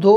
2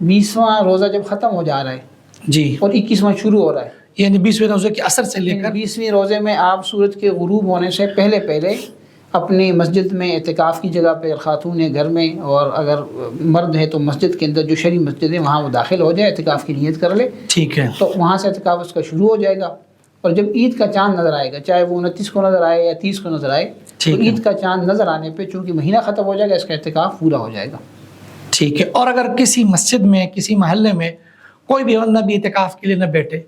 20واں روزہ جب ختم ہو جا رہا ہے جی اور 21واں شروع ہو رہا ہے، یعنی 20ویں روزے کے اثر سے لے کر 20ویں روزے میں آپ سورج کے غروب ہونے سے پہلے پہلے اپنی مسجد میں اعتکاف کی جگہ پہ، خاتون ہے گھر میں، اور اگر مرد ہے تو مسجد کے اندر جو شرعی مسجد ہے وہاں وہ داخل ہو جائے، اعتکاف کی نیت کر لے، ٹھیک ہے تو وہاں سے اعتکاف اس کا شروع ہو جائے گا. اور جب عید کا چاند نظر آئے گا، چاہے وہ 29 کو نظر آئے یا 30 کو نظر آئے، تو ٹھیک ہے عید کا چاند نظر آنے پہ چونکہ مہینہ ختم ہو جائے گا، اس کا اعتکاف پورا ہو جائے گا. ٹھیک ہے. اور اگر کسی مسجد میں، کسی محلے میں کوئی بھی بندہ بھی اعتکاف کے لیے نہ بیٹھے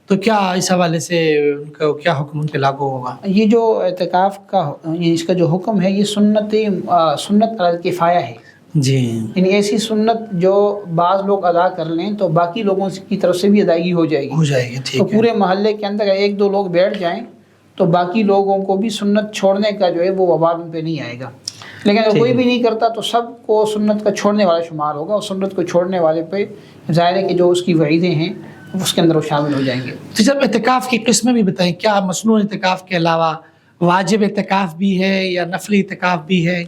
تو کیا اس حوالے سے ان کا کیا حکم ان پہ لاگو ہوگا؟ یہ جو اعتکاف کا اس کا جو حکم ہے یہ سنت علی الکفایہ ہے. جی یعنی ایسی سنت جو بعض لوگ ادا کر لیں تو باقی لوگوں کی طرف سے بھی ادائیگی ہو جائے گی. ہو جائے گی. تو ٹھیک ہے. پورے محلے کے اندر ایک دو لوگ بیٹھ جائیں تو باقی لوگوں کو بھی سنت چھوڑنے کا جو ہے وہ وبال ان پہ نہیں آئے گا. لیکن اگر کوئی بھی نہیں کرتا تو سب کو سنت کا چھوڑنے والا شمار ہوگا، اور سنت کو چھوڑنے والے پہ ظاہر ہے کہ جو اس کی وعیدیں ہیں اس کے اندر وہ شامل ہو جائیں گے. تو جب اعتکاف کی قسمیں بھی بتائیں، کیا مصنون اعتکاف کے علاوہ واجب اعتکاف بھی ہے یا نفلی اعتکاف بھی ہے؟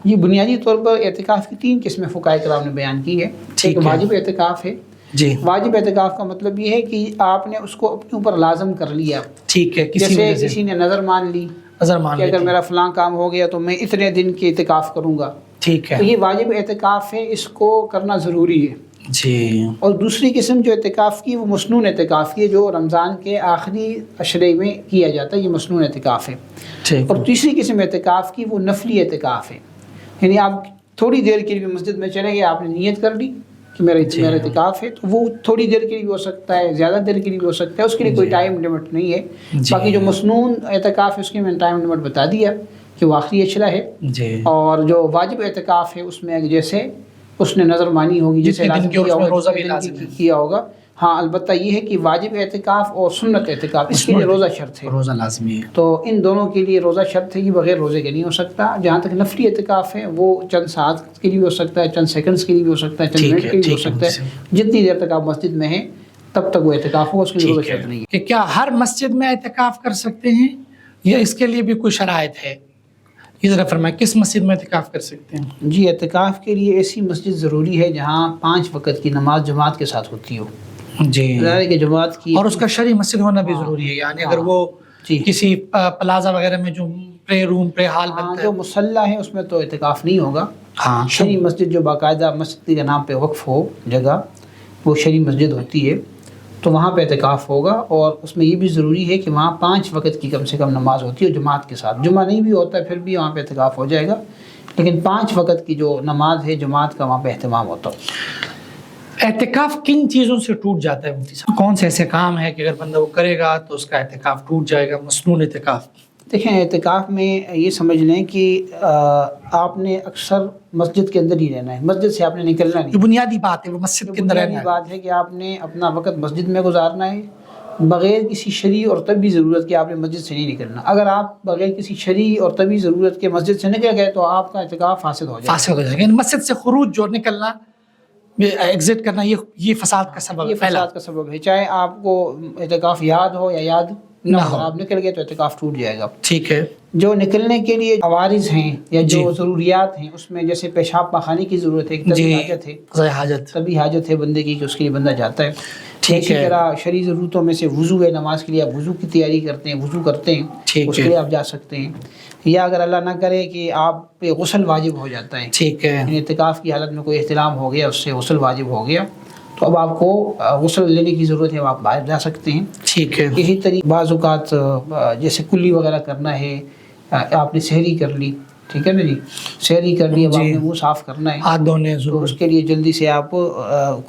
یہ بنیادی طور پر اعتکاف کی 3 قسمیں فقہائے کرام نے بیان کی ہے. ایک واجب اعتکاف ہے. جی واجب اعتکاف کا مطلب یہ ہے کہ آپ نے اس کو اپنے اوپر لازم کر لیا. ٹھیک ہے. جیسے کسی نے نظر مان لی نظر مان کہ اگر میرا فلاں کام ہو گیا تو میں اتنے دن کی اعتکاف کروں گا. ٹھیک ہے. تو یہ واجب اعتکاف ہے، اس کو کرنا ضروری ہے. جی. اور دوسری قسم جو اعتکاف کی وہ مسنون اعتکاف کی ہے، جو رمضان کے آخری عشرے میں کیا جاتا ہے، یہ مسنون اعتکاف ہے. ٹھیک. اور تیسری قسم اعتکاف کی وہ نفلی اعتکاف ہے. یعنی آپ تھوڑی دیر کے لیے بھی مسجد میں چلے گئے، آپ نے نیت کر لی کہ میرا اعتکاف ہے، تو وہ تھوڑی دیر کے لیے بھی ہو سکتا ہے، زیادہ دیر کے لیے بھی ہو سکتا ہے، اس کے لیے کوئی ٹائم لمٹ نہیں ہے. باقی جو مسنون اعتکاف ہے اس کی میں نے ٹائم لمٹ بتا دیا کہ وہ آخری عشرہ ہے. جی. اور جو واجب اعتکاف ہے اس میں جیسے اس نے نظر مانی ہوگی، جیسے لازم کیا ہوگا، روزہ بھی کیا ہوگا. ہاں البتہ یہ ہے کہ واجب اعتکاف اور سنت اعتکاف اس کے لیے روزہ شرط ہے، روزہ لازمی ہے. تو ان دونوں کے لیے روزہ شرط ہے، یہ بغیر روزے کے نہیں ہو سکتا. جہاں تک نفلی اعتکاف ہے وہ چند ساعت کے لیے بھی ہو سکتا ہے، چند سیکنڈز کے لیے بھی ہو سکتا ہے، چند منٹ کے لیے بھی ہو سکتا ہے. جتنی دیر تک آپ مسجد میں ہیں تب تک وہ اعتکاف ہوگا، اس کے لیے روزہ شرط نہیں ہے. کہ کیا ہر مسجد میں اعتکاف کر سکتے ہیں یا اس کے لیے بھی کوئی شرائط ہے؟ یہ ذرا فرمائیں کس مسجد میں اعتکاف کر سکتے ہیں؟ جی اعتکاف کے لیے ایسی مسجد ضروری ہے جہاں 5 وقت کی نماز جماعت کے ساتھ ہوتی ہو. جی. کہ جماعت کی، اور اس کا شرعی مسجد ہونا بھی ضروری ہے. یعنی اگر وہ کسی پلازا وغیرہ میں جو پرے روم پرے ہال بنتا ہے، جو مصلی ہے اس میں تو اعتکاف نہیں ہوگا. شرعی مسجد جو باقاعدہ مسجد کے نام پہ وقف ہو جگہ، وہ شرعی مسجد ہوتی ہے، تو وہاں پہ اعتکاف ہوگا. اور اس میں یہ بھی ضروری ہے کہ وہاں 5 وقت کی کم سے کم نماز ہوتی ہے جماعت کے ساتھ. جمعہ نہیں بھی ہوتا ہے پھر بھی وہاں پہ اعتکاف ہو جائے گا، لیکن 5 وقت کی جو نماز ہے جماعت کا وہاں پہ اہتمام ہوتا ہے. اعتکاف کن چیزوں سے ٹوٹ جاتا ہے مفتی صاحب؟ کون سے ایسے کام ہے کہ اگر بندہ وہ کرے گا تو اس کا اعتکاف ٹوٹ جائے گا، مسنون اعتکاف؟ دیکھیں اعتکاف میں یہ سمجھ لیں کہ آپ نے اکثر مسجد کے اندر ہی رہنا ہے، مسجد سے آپ نے نکلنا نہیں. جو بنیادی بات ہے وہ مسجد کے اندر رہنا ہے. بنیادی بات ہے کہ آپ نے اپنا وقت مسجد میں گزارنا ہے بغیر کسی شرعی اور طبی ضرورت کے. آپ نے مسجد سے نہیں نکلنا. اگر آپ بغیر کسی شرعی اور طبی ضرورت کے مسجد سے نکل گئے تو آپ کا اعتکاف فاسد ہو جائے گا. یعنی مسجد سے خروج جو نکلنا، ایگزٹ کرنا، یہ فساد کا سبب ہے. یہ فساد کا سبب ہے. چاہے آپ کو اعتکاف یاد ہو یا یاد نہ ہو، آپ نکل گئے تو اعتکاف ٹوٹ جائے گا. ٹھیک ہے. جو نکلنے کے لیے عوارض ہیں یا جو ضروریات ہیں اس میں جیسے پیشاب پاخانے کی ضرورت ہے، طبی حاجت ہے، طبی حاجت ہے بندے کی کہ اس کے لیے بندہ جاتا ہے. اسی طرح شرعی ضرورتوں میں سے وضو ہے، نماز کے لیے آپ وضو کی تیاری کرتے ہیں، وضو کرتے ہیں، اس کے لیے آپ جا سکتے ہیں. یا اگر اللہ نہ کرے کہ آپ پہ غسل واجب ہو جاتا ہے، ٹھیک ہے، اعتکاف کی حالت میں کوئی احتلام ہو گیا، اس سے غسل واجب ہو گیا، تو اب آپ کو غسل لینے کی ضرورت ہے، آپ باہر جا سکتے ہیں. ٹھیک ہے. اسی طریقے بعض اوقات جیسے کلی وغیرہ کرنا ہے، آپ نے سحری کر لی، ٹھیک ہے نا جی، سحری کر لی، اب آپ نے منہ صاف کرنا ہے، ہاتھ دھونے تو اس کے لیے جلدی سے آپ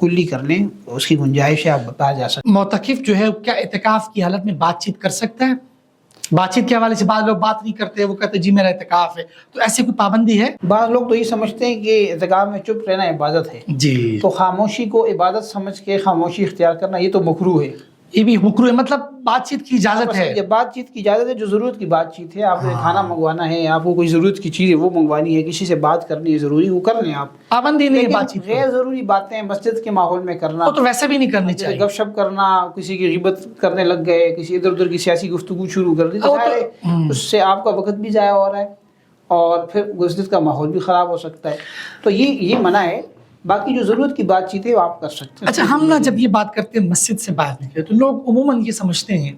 کلی کر لیں، اس کی گنجائش ہے، آپ باہر جا سکتے. معتکف جو ہے کیا اعتکاف کی حالت میں بات چیت کر سکتا ہے؟ بات چیت کے حوالے سے بعض لوگ بات نہیں کرتے، وہ کہتے جی میرا اعتکاف ہے، تو ایسی کوئی پابندی ہے؟ بعض لوگ تو یہ سمجھتے ہیں کہ اعتکاف میں چپ رہنا عبادت ہے، جی، تو خاموشی کو عبادت سمجھ کے خاموشی اختیار کرنا یہ تو مکروہ ہے. یہ بھی مکروہ ہے، مطلب بات چیت کی اجازت ہے. جب بات چیت کی اجازت ہے، جو ضرورت کی بات چیت ہے، آپ نے کھانا منگوانا ہے، آپ کو کوئی ضرورت کی چیز ہے وہ منگوانی ہے، کسی سے بات کرنی ہے ضروری، وہ کر لیں آپ، پابندی نہیں ہے بات چیت. غیر ضروری باتیں مسجد کے ماحول میں کرنا تو ویسے بھی نہیں کرنی چاہیے. گپ شپ کرنا، کسی کی غیبت کرنے لگ گئے، کسی ادھر ادھر کی سیاسی گفتگو شروع کر دی، تو اس سے آپ کا وقت بھی ضائع ہو رہا ہے اور پھر مسجد کا ماحول بھی خراب ہو سکتا ہے. تو یہ منع ہے باقی جو ضرورت کی بات چیت ہے وہ آپ کر سکتے ہیں. اچھا، ہم نا جب یہ بات کرتے ہیں مسجد سے باہر نکلے تو لوگ عموماً یہ سمجھتے ہیں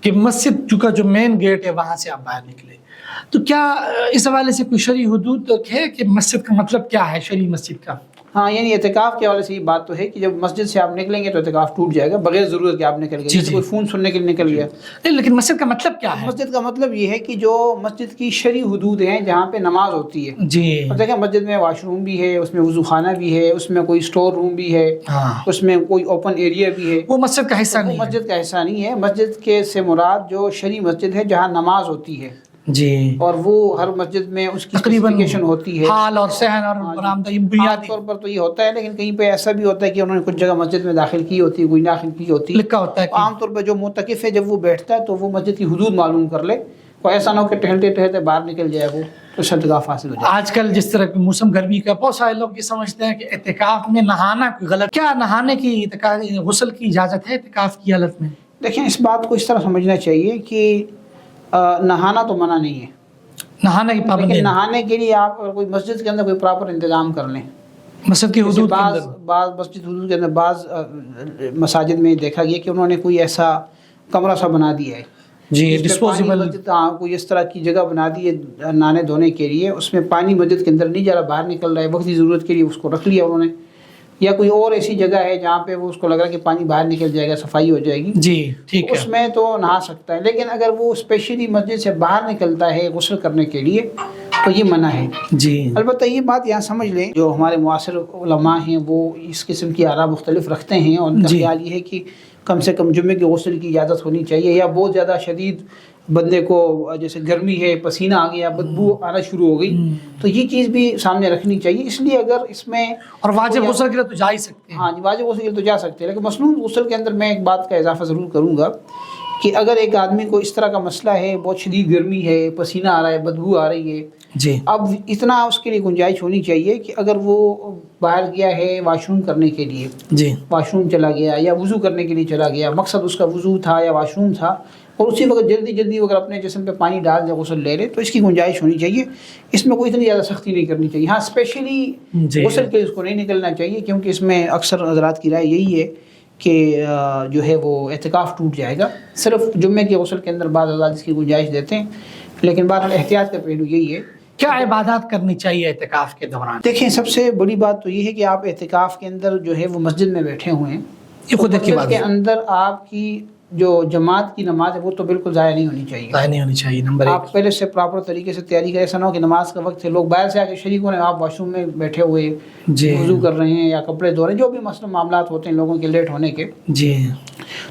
کہ مسجد کا جو مین گیٹ ہے وہاں سے آپ باہر نکلے، تو کیا اس حوالے سے کوئی شرعی حدود ہے کہ مسجد کا مطلب کیا ہے شرعی مسجد کا؟ ہاں، یعنی اعتکاف کے حوالے سے یہ بات تو ہے کہ جب مسجد سے آپ نکلیں گے تو اعتکاف ٹوٹ جائے گا بغیر ضرورت کہ آپ نکل گئے. جیسے کوئی فون سننے کے لیے نکل گیا. نہیں، لیکن مسجد کا مطلب کیا ہے؟ مسجد کا مطلب یہ ہے کہ جو مسجد کی شرعی حدود ہیں جہاں پہ نماز ہوتی ہے. جی. اب دیکھیں مسجد میں واش روم بھی ہے، اس میں وضو خانہ بھی ہے، اس میں کوئی اسٹور روم بھی ہے، اس میں کوئی اوپن ایریا بھی ہے. وہ مسجد کا حصہ نہیں ہے. مسجد کا حصہ نہیں ہے. مسجد کے سے مراد جو شرعی مسجد ہے جہاں نماز ہوتی ہے. جی. اور وہ ہر مسجد میں اس کی اسپیسیفکیشن ہوتی ہے، حال اور صحن اور برآمدہ بنیادی طور پر تو یہ ہوتا ہے. لیکن کہیں پہ ایسا بھی ہوتا ہے کہ انہوں نے کچھ جگہ مسجد میں داخل کی ہوتی ہے، کوئی داخل کی ہوتی ہے، لکھا ہوتا ہے. عام طور پہ جو معتکف ہے جب وہ بیٹھتا ہے تو وہ مسجد کی حدود معلوم کر لے، کوئی ایسا نہ ہو کہ ٹہلتے ٹہلتے باہر نکل جائے وہ تو اعتکاف حاصل ہو جائے. آج کل جس طرح کی موسم گرمی کا، بہت سارے لوگ یہ سمجھتے ہیں کہ اعتکاف میں نہانا کوئی غلط. کیا نہانے کی غسل کی اجازت ہے اعتکاف کی حالت میں؟ دیکھیں اس بات کو اس طرح سمجھنا چاہیے کہ نہانا تو منع نہیں ہے، نہانے کی پابندی، لیکن نہانے کے لیے آپ کوئی مسجد کے اندر کوئی پراپر انتظام کر لیں. مسجد کی حدود کے اندر بعض مسجد حدود کے اندر بعض مساجد میں دیکھا گیا کہ انہوں نے کوئی ایسا کمرہ سا بنا دیا ہے. جی، ڈسپوزیبل کوئی اس طرح کی جگہ بنا دی ہے نہانے دھونے کے لیے، اس میں پانی مسجد کے اندر نہیں جا رہا، باہر نکل رہا ہے، وقتی ضرورت کے لیے اس کو رکھ لیا انہوں نے. یا کوئی اور ایسی جگہ ہے جہاں پہ وہ اس کو لگ رہا ہے کہ پانی باہر نکل جائے گا، صفائی ہو جائے گی، جی ٹھیک ہے، اس میں تو نہا سکتا ہے. لیکن اگر وہ اسپیشلی مسجد سے باہر نکلتا ہے غسل کرنے کے لیے تو یہ منع ہے. جی. البتہ یہ بات یہاں سمجھ لیں، جو ہمارے معاصر علماء ہیں وہ اس قسم کی آراء مختلف رکھتے ہیں، اور ان کا خیال یہ ہے کہ کم سے کم جمعے کے غسل کی اجازت ہونی چاہیے. یا بہت زیادہ شدید بندے کو جیسے گرمی ہے، پسینہ آ گیا، بدبو آنا شروع ہو گئی، تو یہ چیز بھی سامنے رکھنی چاہیے. اس لیے اگر اس میں اور واجب غسل کے لیے تو جا ہی سکتے ہیں. ہاں جی، واجب غسل کے لیے تو جا سکتے ہیں، لیکن مصنون غسل کے اندر میں ایک بات کا اضافہ ضرور کروں گا کہ اگر ایک آدمی کو اس طرح کا مسئلہ ہے، بہت شدید گرمی ہے، پسینہ آ رہا ہے، بدبو آ رہی ہے، جی، اب اتنا اس کے لیے گنجائش ہونی چاہیے کہ اگر وہ باہر گیا ہے واش روم کرنے کے لیے، جی، واش روم چلا گیا یا وضو کرنے کے لیے چلا گیا، مقصد اس کا وضو تھا یا واش روم تھا، اور اسی وقت جلدی جلدی اگر اپنے جسم پہ پانی ڈال دے، غسل لے لے، تو اس کی گنجائش ہونی چاہیے. اس میں کوئی اتنی زیادہ سختی نہیں کرنی چاہیے. ہاں اسپیشلی غسل کے لیے اس کو نہیں نکلنا چاہیے، کیونکہ اس میں اکثر حضرات کی رائے یہی ہے کہ جو ہے وہ اعتکاف ٹوٹ جائے گا. صرف جمعے کے غسل کے اندر بعض حضرات اس کی گنجائش دیتے ہیں، لیکن بہرحال احتیاط کا پہلو یہی ہے. کیا عبادات کرنی چاہیے اعتکاف کے دوران؟ دیکھیں سب سے بڑی بات تو یہ ہے کہ آپ اعتکاف کے اندر جو ہے وہ مسجد میں بیٹھے ہوئے ہیں، یہ خود کی بات کے اندر آپ کی جو جماعت کی نماز ہے وہ تو بالکل ضائع نہیں ہونی چاہیے. ضائع نہیں ہونی چاہیے. نمبر 1، آپ پہلے سے پراپر طریقے سے تیاری کریں. ایسا نہ ہو کہ نماز کا وقت ہے، لوگ باہر سے آ کے شریک ہونے، آپ واش روم میں بیٹھے ہوئے وضو کر رہے ہیں یا کپڑے دھو رہے ہیں، جو بھی مثلا معاملات ہوتے ہیں لوگوں کے لیٹ ہونے کے، جی،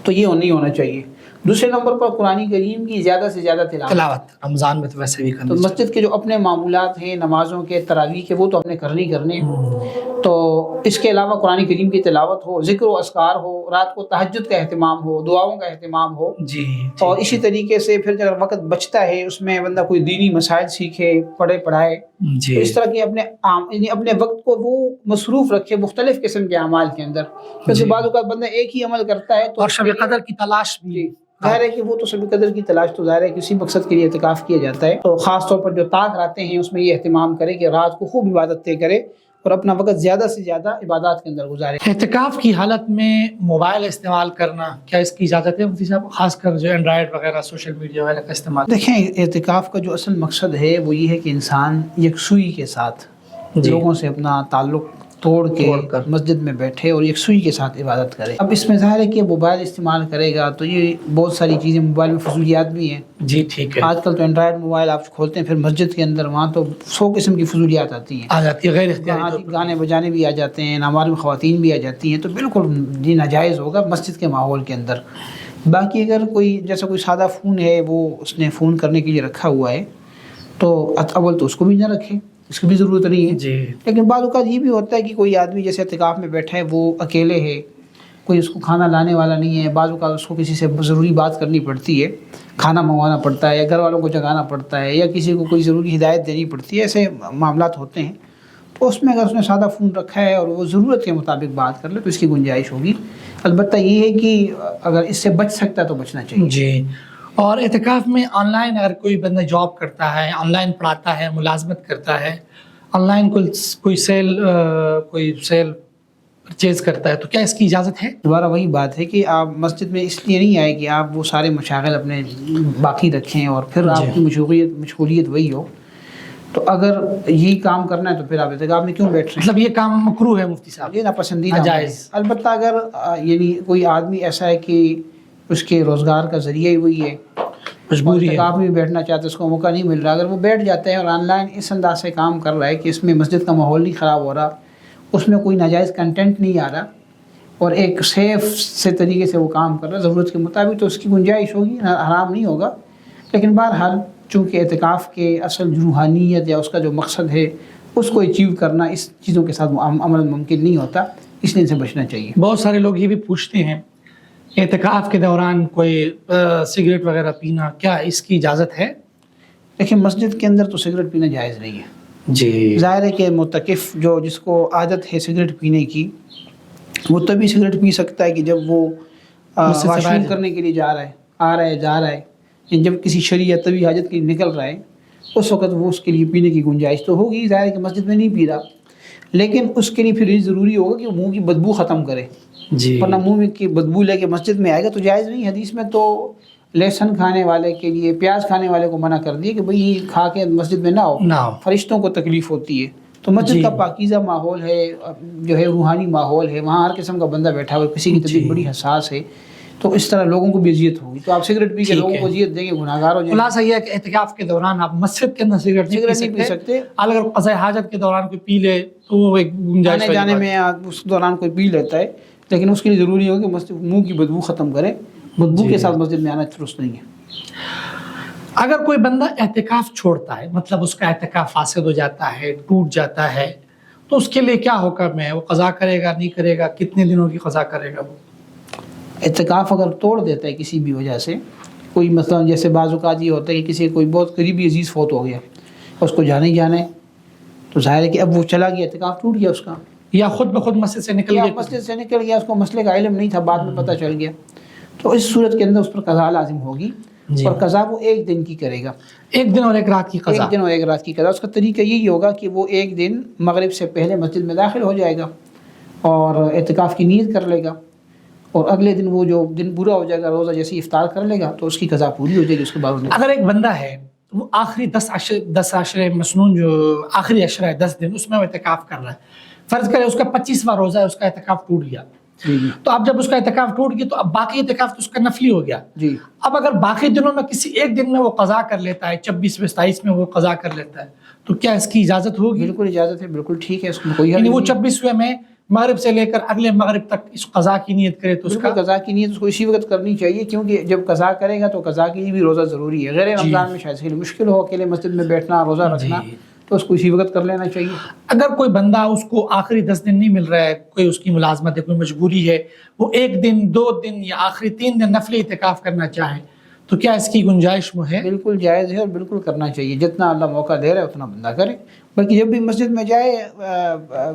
تو یہ نہیں ہونا چاہیے. دوسرے نمبر پر قرآن کریم کی زیادہ سے زیادہ تلاوت. رمضان میں تو ویسے بھی کرنا. تو مسجد کے جو اپنے معمولات ہیں نمازوں کے، تراویح کے، وہ تو اپنے کرنے تو اس کے علاوہ قرآن کریم کی تلاوت ہو، ذکر و اذکار ہو، رات کو تہجد کا اہتمام ہو، دعاؤں کا اہتمام ہو. جی. اور اسی طریقے سے پھر اگر وقت بچتا ہے اس میں بندہ کوئی دینی مسائل سیکھے، پڑھائے. جی. اس طرح کی اپنے وقت کو وہ مصروف رکھے مختلف قسم کے اعمال کے اندر، کیونکہ بعض اوقات بندہ ایک ہی عمل کرتا ہے. اور شب قدر کی تلاش بھی ظاہر ہے کہ وہ تو شب قدر کی تلاش تو ظاہر ہے کسی مقصد کے لیے اعتکاف کیا جاتا ہے. تو خاص طور پر جو طاق رہتے ہیں اس میں یہ اہتمام کرے کہ رات کو خوب عبادتیں کرے اور اپنا وقت زیادہ سے زیادہ عبادات کے اندر گزارے. اعتکاف کی حالت میں موبائل استعمال کرنا، کیا اس کی اجازت ہے مفتی صاحب؟ خاص کر جو اینڈرائڈ وغیرہ سوشل میڈیا وغیرہ کا استعمال. دیکھیں اعتکاف کا جو اصل مقصد ہے وہ یہ ہے کہ انسان یکسوئی کے ساتھ لوگوں سے اپنا تعلق توڑ کر مسجد میں بیٹھے اور یکسوئی کے ساتھ عبادت کرے. اب اس میں ظاہر ہے کہ موبائل استعمال کرے گا تو یہ بہت ساری چیزیں موبائل میں فضولیات بھی ہیں. جی ٹھیک ہے. آج کل تو اینڈرائڈ موبائل آپ کھولتے ہیں پھر مسجد کے اندر وہاں تو 100 قسم کی فضولیات آتی ہیں، آ جاتی ہے غیر اختیاری. گانے بجانے بھی آ جاتے ہیں، نامعلوم خواتین بھی آ جاتی ہیں، تو بالکل یہ ناجائز ہوگا مسجد کے ماحول کے اندر. باقی اگر کوئی جیسا کوئی سادہ فون ہے وہ اس نے فون کرنے کے لیے رکھا ہوا ہے تو اول تو اس کو بھی نہ رکھے، اس کی بھی ضرورت نہیں ہے. جی. لیکن بعض اوقات یہ بھی ہوتا ہے کہ کوئی آدمی جیسے اعتکاف میں بیٹھا ہے وہ اکیلے ہے، کوئی اس کو کھانا لانے والا نہیں ہے، بعض اوقات اس کو کسی سے ضروری بات کرنی پڑتی ہے، کھانا منگوانا پڑتا ہے یا گھر والوں کو جگانا پڑتا ہے یا کسی کو کوئی ضروری ہدایت دینی پڑتی ہے، ایسے معاملات ہوتے ہیں. تو اس میں اگر اس نے سادہ فون رکھا ہے اور وہ ضرورت کے مطابق بات کر لے تو اس کی گنجائش ہوگی. البتہ یہ ہے کہ اگر اس سے بچ سکتا ہے تو بچنا چاہیے. جی. اور اعتکاف میں آن لائن اگر کوئی بندہ جاب کرتا ہے، آن لائن پڑھاتا ہے، ملازمت کرتا ہے، آن لائن کوئی سیل پرچیز کرتا ہے تو کیا اس کی اجازت ہے؟ دوبارہ وہی بات ہے کہ آپ مسجد میں اس لیے نہیں آئے کہ آپ وہ سارے مشاغل اپنے باقی رکھیں اور پھر آپ کی مشغولیت وہی ہو. تو اگر یہی کام کرنا ہے تو پھر آپ اعتکاف میں کیوں بیٹھ رہے ہیں؟ مطلب یہ کام مکروہ ہے مفتی صاحب، یہ ناپسندیدہ ہے. ناجائز. البتہ اگر یعنی کوئی آدمی ایسا ہے کہ اس کے روزگار کا ذریعہ ہی وہی ہے، مجبوری ہے، اعتکاف میں بیٹھنا چاہتا ہے، اس کو موقع نہیں مل رہا، اگر وہ بیٹھ جاتا ہے اور آن لائن اس انداز سے کام کر رہا ہے کہ اس میں مسجد کا ماحول نہیں خراب ہو رہا، اس میں کوئی ناجائز کنٹینٹ نہیں آ رہا اور ایک سیف سے طریقے سے وہ کام کر رہا ہے ضرورت کے مطابق، تو اس کی گنجائش ہوگی، حرام نہیں ہوگا. لیکن بہرحال چونکہ اعتکاف کے اصل روحانیت یا اس کا جو مقصد ہے اس کو اچیو کرنا اس چیزوں کے ساتھ عمل ممکن نہیں ہوتا، اس لیے ان سے بچنا چاہیے. بہت سارے لوگ یہ بھی پوچھتے ہیں اعتکاف کے دوران کوئی سگریٹ وغیرہ پینا، کیا اس کی اجازت ہے؟ دیکھیں مسجد کے اندر تو سگریٹ پینا جائز نہیں ہے. جی ظاہر ہے کہ معتکف جس کو عادت ہے سگریٹ پینے کی، وہ تبھی سگریٹ پی سکتا ہے کہ جب وہ واش روم کرنے کے لیے جا رہا ہے، آ رہا ہے، جا رہا ہے، جب کسی شرعی یا طبی حاجت کے لیے نکل رہا ہے اس وقت وہ اس کے لیے پینے کی گنجائش تو ہوگی. ظاہر ہے کہ مسجد میں نہیں پی رہا، لیکن اس کے لیے پھر یہ ضروری ہوگا کہ وہ منہ کی بدبو ختم کرے. جی، ورنہ منہ کی بدبو لے کے مسجد میں آئے گا تو جائز نہیں. حدیث میں تو لہسن کھانے والے کے لیے، پیاز کھانے والے کو منع کر دیا کہ بھئی یہ کھا کے مسجد میں نہ ہو، فرشتوں کو تکلیف ہوتی ہے. تو مسجد کا پاکیزہ ماحول ہے، جو ہے روحانی ماحول ہے، وہاں ہر قسم کا بندہ بیٹھا ہوا ہے، کسی کی طبیعت بڑی حساس ہے، تو اس طرح لوگوں کو بھی اذیت ہوگی. تو آپ سگریٹ پی کے لوگوں کو اذیت دیں گے، گناہگار ہو جائیں گے. خلاصہ یہ ہے کہ اعتکاف کے دوران آپ مسجد کے اندر سگریٹ نہیں پی سکتے. اگر قضاء حاجت کے دوران کوئی پی لے تو وہ ایک گنجائش آنے جانے میں اس دوران کوئی پی لیتا ہے، لیکن اس کے لیے ضروری ہو کہ منہ کی بدبو ختم کرے. بدبو کے ساتھ مسجد میں آنا درست نہیں ہے. اگر کوئی بندہ اعتکاف چھوڑتا ہے، مطلب اس کا اعتکاف فاسد ہو جاتا ہے، ٹوٹ جاتا ہے، تو اس کے لیے کیا حکم ہے؟ وہ قضا کرے گا، نہیں کرے گا؟ کتنے دنوں کی قضا کرے گا؟ وہ اعتکاف اگر توڑ دیتا ہے کسی بھی وجہ سے، کوئی مثلا جیسے بعض اوقات یہ ہوتا ہے کہ کسی کوئی بہت قریبی عزیز فوت ہو گیا، اس کو جانا ہی جانا ہے، تو ظاہر ہے کہ اب وہ چلا گیا، اعتکاف ٹوٹ گیا اس کا. یا خود بخود مسجد سے نکل گیا، مسجد سے نکل گیا، اس کو مسئلے کا علم نہیں تھا، بعد میں پتہ چل گیا، تو اس صورت کے اندر اس پر قضا لازم ہوگی. اور قضا وہ ایک دن کی کرے گا، ایک دن اور ایک رات کی قضا. ایک دن اور ایک رات کی قضا. اس کا طریقہ یہی ہوگا کہ وہ ایک دن مغرب سے پہلے مسجد میں داخل ہو جائے گا اور اعتکاف کی نیت کر لے گا، اور اگلے دن وہ جو دن پورا ہو جائے گا، روزہ جیسے افطار کر لے گا تو اس کی قضا پوری ہو جائے گی. اس کے بعد اگر ایک بندہ ہے وہ آخری 10 عشرے مسنون، جو آخری عشرہ ہے 10 دن، اس میں وہ اعتکاف کر رہا ہے، فرض کرے اس کا 25واں روزہ ہے، اس کا اعتکاف ٹوٹ گیا، تو اب جب اس کا اعتکاف ٹوٹ گیا تو اب باقی اعتکاف تو اس کا نفلی ہو گیا. اب اگر باقی دنوں میں کسی ایک دن میں وہ قضا کر لیتا ہے، 26 میں 27 میں وہ قضا کر لیتا ہے، تو کیا اس کی اجازت ہوگی؟ بالکل اجازت ہے، بالکل ٹھیک ہے. اس میں کوئی یعنی وہ 26ویں میں مغرب سے لے کر اگلے مغرب تک اس قضا کی نیت کرے تو اس کا قضا کی نیت اس کو اسی وقت کرنی چاہیے، کیونکہ جب قضا کرے گا تو قضا کے لیے بھی روزہ ضروری ہے. غیر رمضان میں شاید سے مشکل ہو اکیلے مسجد میں بیٹھنا، روزہ رکھنا، تو اس کو اسی وقت کر لینا چاہیے. اگر کوئی بندہ اس کو آخری 10 دن نہیں مل رہا ہے، کوئی اس کی ملازمت ہے، کوئی مجبوری ہے، وہ 1 دن 2 دن یا آخری 3 دن نفلی اعتکاف کرنا چاہے تو کیا اس کی گنجائش ہے؟ بالکل جائز ہے اور بالکل کرنا چاہیے. جتنا اللہ موقع دے رہا ہے اتنا بندہ کرے. بلکہ جب بھی مسجد میں جائے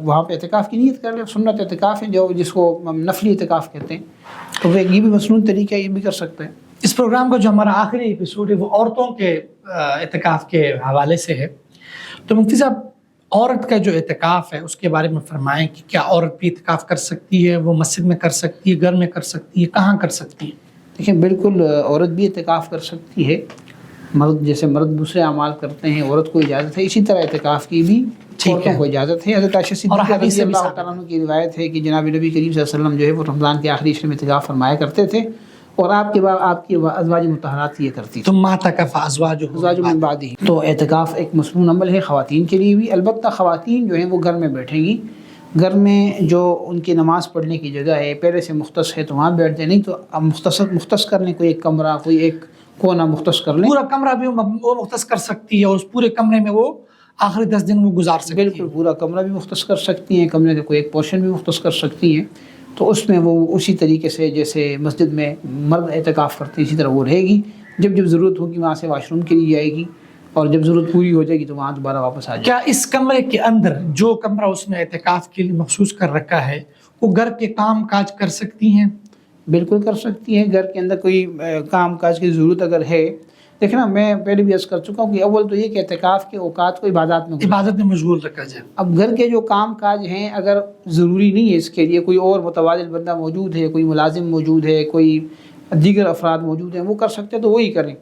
وہاں پہ اعتکاف کی نیت کر لے. سنت اعتکاف ہے جس کو نفلی اعتکاف کہتے ہیں، تو وہ یہ بھی مسنون طریقہ ہے، یہ بھی کر سکتے ہیں. اس پروگرام کا جو ہمارا آخری ایپیسوڈ ہے وہ عورتوں کے اعتکاف کے حوالے سے ہے. تو مفتی صاحب، عورت کا جو اعتکاف ہے اس کے بارے میں فرمائیں کہ کیا عورت بھی اعتکاف کر سکتی ہے؟ وہ مسجد میں کر سکتی ہے، گھر میں کر سکتی ہے، کہاں کر سکتی ہے؟ دیکھیں بالکل عورت بھی اعتکاف کر سکتی ہے. مرد جیسے مرد دوسرے اعمال کرتے ہیں، عورت کو اجازت ہے، اسی طرح اعتکاف کی بھی عورتوں کو اجازت ہے. حضرت عائشہ صدیقہ رضی اللہ تعالیٰ عنہ کی روایت ہے کہ جناب نبی کریم صلی اللہ علیہ وسلم جو ہے وہ رمضان کے آخری عشرے میں اعتکاف فرمایا کرتے تھے، اور آپ کے بعد آپ کی ازواج مطہرات یہ کرتی تھیں. تم اعتکف ازواج من بعدہ. تو اعتکاف ایک مسنون عمل ہے خواتین کے لیے بھی. البتہ خواتین جو ہیں وہ گھر میں بیٹھیں گی، گھر میں جو ان کی نماز پڑھنے کی جگہ ہے پہلے سے مختص ہے تو وہاں بیٹھ جائیں. نہیں تو اب مختص کر لیں، کوئی ایک کمرہ، کوئی ایک کونا مختص کر لیں. پورا کمرہ بھی وہ مختص کر سکتی ہے اور اس پورے کمرے میں وہ آخری 10 دن وہ گزار سکتی ہے. بالکل پورا کمرہ بھی مختص کر سکتی ہیں، کمرے کا کوئی ایک پورشن بھی مختص کر سکتی ہیں. تو اس میں وہ اسی طریقے سے جیسے مسجد میں مرد اعتکاف کرتے ہیں اسی طرح وہ رہے گی. جب ضرورت ہوگی وہاں سے واش روم کے لیے جائے گی، اور جب ضرورت پوری ہو جائے گی تو وہاں دوبارہ واپس آ جائے. کیا اس کمرے کے اندر جو کمرہ اس نے اعتکاف کے لیے مخصوص کر رکھا ہے وہ گھر کے کام کاج کر سکتی ہیں؟ بالکل کر سکتی ہیں. گھر کے اندر کوئی کام کاج کی ضرورت اگر ہے دیکھنا میں پہلے بھی عرض کر چکا ہوں کہ اول تو یہ کہ اعتکاف کے اوقات کو عبادات میں عبادت میں مشغول رکھا جائے. اب گھر کے جو کام کاج ہیں اگر ضروری نہیں ہے اس کے لیے، کوئی اور متبادل بندہ موجود ہے، کوئی ملازم موجود ہے، کوئی دیگر افراد موجود ہیں، وہ کر سکتے ہیں تو وہی کریں.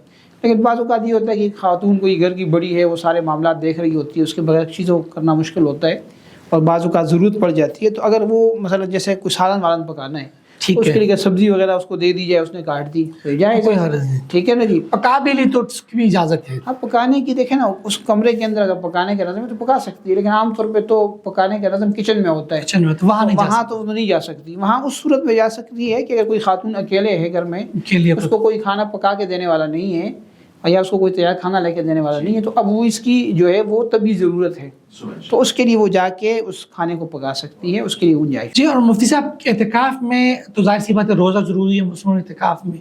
لیکن بعض اوقات یہ ہوتا ہے کہ خاتون کوئی گھر کی بڑی ہے، وہ سارے معاملات دیکھ رہی ہوتی ہے، اس کے بغیر چیزوں کو کرنا مشکل ہوتا ہے اور بعض اوقات ضرورت پڑ جاتی ہے. تو اگر وہ مثلا جیسے کوئی سالن والن پکانا ہے، ٹھیک اس ہے. کے لیے سبزی وغیرہ اس کو دے دی جائے، اس نے کاٹ دی تو جائے، کوئی حرج نہیں. ٹھیک ہے نا جی. پکا بھی لی تو اس کی بھی اجازت ہے. اب پکانے کی دیکھیں نا، اس کمرے کے اندر اگر پکانے کا نظم ہے تو پکا سکتی ہے، لیکن عام طور پہ تو پکانے کا نظم کچن میں ہوتا ہے. کچن میں تو وہاں نہیں جا وہاں تو نہیں جا سکتی. وہاں اس صورت میں جا سکتی ہے کہ اگر کوئی خاتون اکیلے ہے گھر میں، کے لیے اس کو کوئی کھانا پکا کے دینے والا نہیں ہے یا اس کو کوئی تیار کھانا لے کے دینے والا نہیں ہے، تو اب وہ اس کی جو ہے وہ طبی ضرورت ہے، تو اس کے لیے وہ جا کے اس کھانے کو پکا سکتی ہے، اس کے لیے گنجائش. جی. اور مفتی صاحب اعتکاف میں تو ظاہر سی بات ہے روزہ ضروری ہے مصنون اعتکاف میں،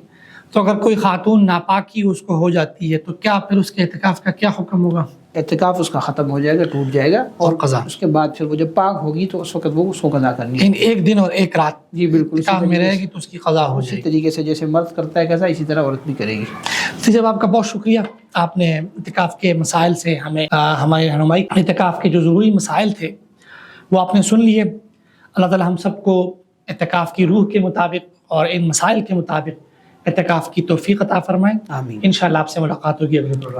تو اگر کوئی خاتون ناپاکی اس کو ہو جاتی ہے تو کیا پھر اس کے اعتکاف کا کیا حکم ہوگا؟ اعتکاف اس کا ختم ہو جائے گا، ٹوٹ جائے گا، اور قضا اس کے بعد پھر وہ جب پاک ہوگی تو اس وقت وہ اس کو قضا کرنی ہے. ایک دن اور ایک رات جی بالکل اعتکاف میں رہے گی تو اس کی قضا ہو اسی جائے گی. طریقے سے جیسے مرد کرتا ہے قضا، اسی طرح عورت بھی کرے گی. صاحب آپ کا بہت شکریہ، آپ نے اعتکاف کے مسائل سے ہمیں ہماری رہنمائی. اعتکاف کے جو ضروری مسائل تھے وہ آپ نے سن لیے. اللہ تعالی ہم سب کو اعتکاف کی روح کے مطابق اور ان مسائل کے مطابق اعتکاف کی توفیق عطا فرمائیں. آمین. انشاءاللہ آپ سے ملاقات ہوگی اگلے پروگرام.